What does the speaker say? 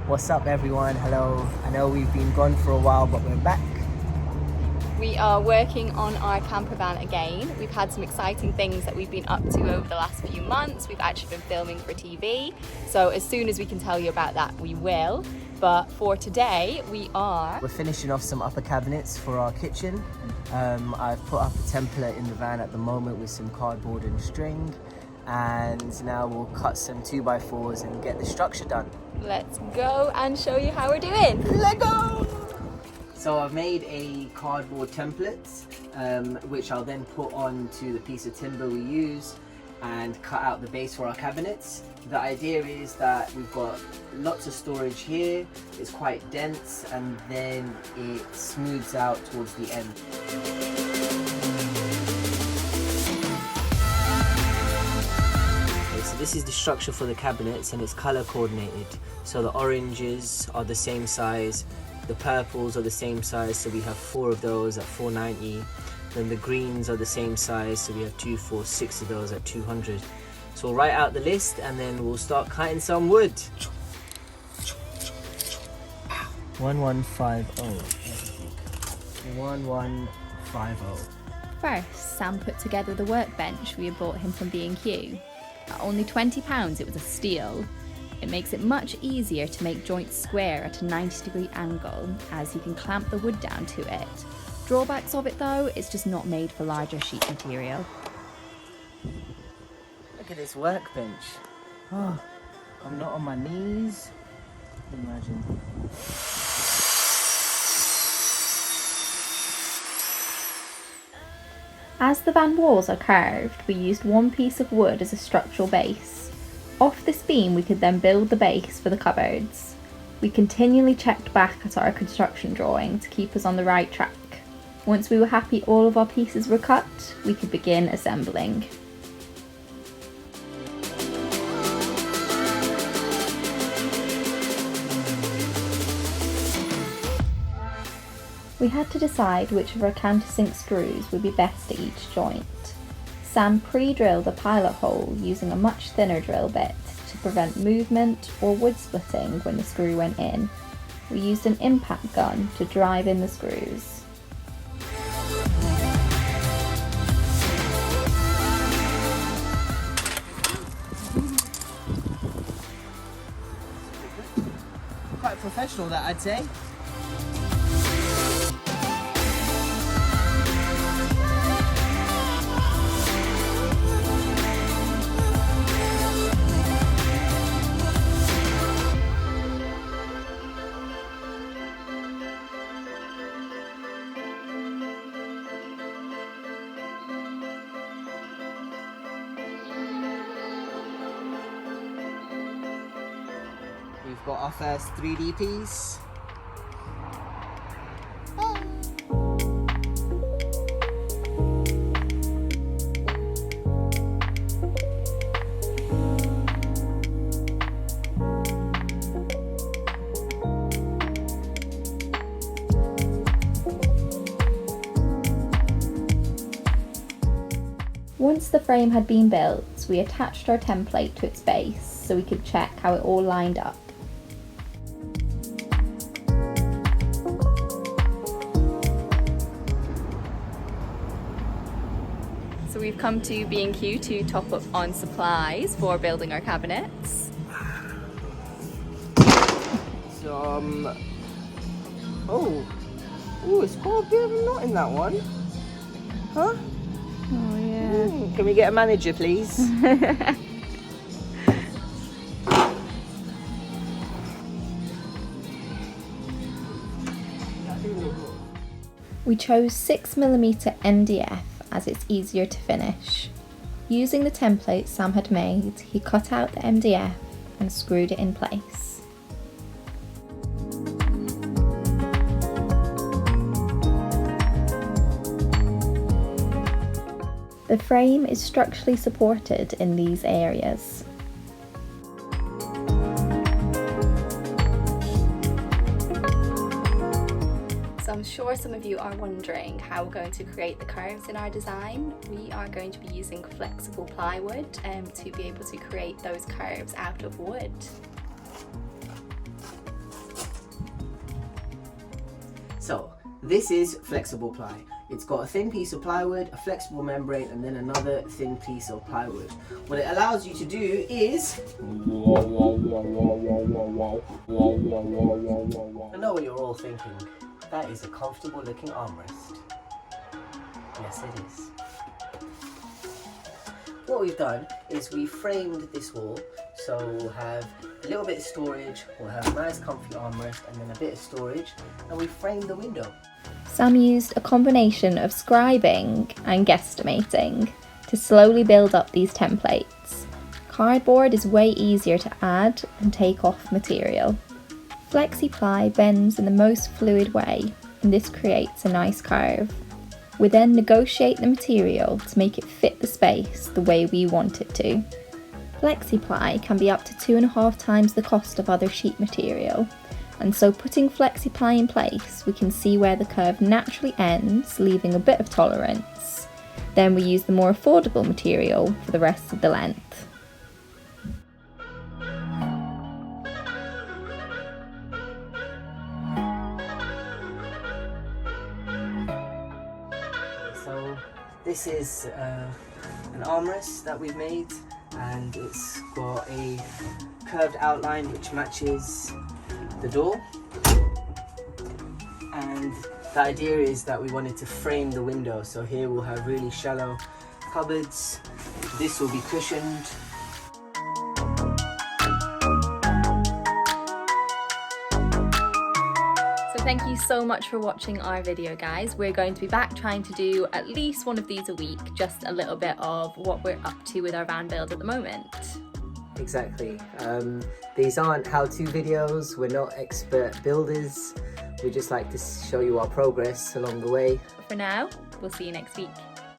What's up everyone? Hello. I know we've been gone for a while, but we're back. We are working on our camper van again. We've had some exciting things that we've been up to over the last few months. We've actually been filming for TV. So as soon as we can tell you about that, we will. But for today, we're finishing off some upper cabinets for our kitchen. I've put up a template in the van at the moment with some cardboard and string. And now we'll cut some 2x4s and get the structure done. Let's go and show you how we're doing. Let's go! So I've made a cardboard template, which I'll then put onto the piece of timber we use and cut out the base for our cabinets. The idea is that we've got lots of storage here, it's quite dense, and then it smooths out towards the end. Okay, so this is the structure for the cabinets and it's color coordinated. So the oranges are the same size, the purples are the same size, so we have 4 of those at $4.90. Then the greens are the same size, so we have 2, 4, 6 of those at $200. So we'll write out the list and then we'll start cutting some wood. 1150. 1150. First, Sam put together the workbench we had bought him from B&Q. At only £20, it was a steal. It makes it much easier to make joints square at a 90-degree angle, as you can clamp the wood down to it. Drawbacks of it though, it's just not made for larger sheet material. Look at this workbench. Oh, I'm not on my knees. Imagine. As the van walls are curved, we used one piece of wood as a structural base. Off this beam we could then build the base for the cupboards. We continually checked back at our construction drawing to keep us on the right track. Once we were happy all of our pieces were cut, we could begin assembling. We had to decide which of our countersink screws would be best at each joint. Sam pre-drilled a pilot hole using a much thinner drill bit to prevent movement or wood splitting when the screw went in. We used an impact gun to drive in the screws. Quite professional that, I'd say. We've got our first 3D piece. Once the frame had been built, we attached our template to its base so we could check how it all lined up. So we've come to B&Q to top up on supplies for building our cabinets. Oh, it's got a bit of a knot in that one. Huh? Oh yeah. Can we get a manager, please? We chose 6mm MDF as it's easier to finish. Using the template Sam had made, he cut out the MDF and screwed it in place. The frame is structurally supported in these areas. So I'm sure some of you are wondering how we're going to create the curves in our design. We are going to be using flexible plywood to be able to create those curves out of wood. So this is flexible ply. It's got a thin piece of plywood, a flexible membrane, and then another thin piece of plywood. What it allows you to do is... I know what you're all thinking. That is a comfortable looking armrest. Yes, it is. What we've done is we framed this wall, so we'll have a little bit of storage, we'll have a nice comfy armrest, and then a bit of storage, and we framed the window. Sam used a combination of scribing and guesstimating to slowly build up these templates. Cardboard is way easier to add and take off material. FlexiPly bends in the most fluid way, and this creates a nice curve. We then negotiate the material to make it fit the space the way we want it to. FlexiPly can be up to 2.5 times the cost of other sheet material, and so putting FlexiPly in place, we can see where the curve naturally ends, leaving a bit of tolerance. Then we use the more affordable material for the rest of the length. So this is an armrest that we've made, and it's got a curved outline which matches the door, and the idea is that we wanted to frame the window, so here we'll have really shallow cupboards. This will be cushioned. Thank you so much for watching our video, guys. We're going to be back trying to do at least one of these a week, just a little bit of what we're up to with our van build at the moment. Exactly. These aren't how-to videos, we're not expert builders, we just like to show you our progress along the way. For now, we'll see you next week.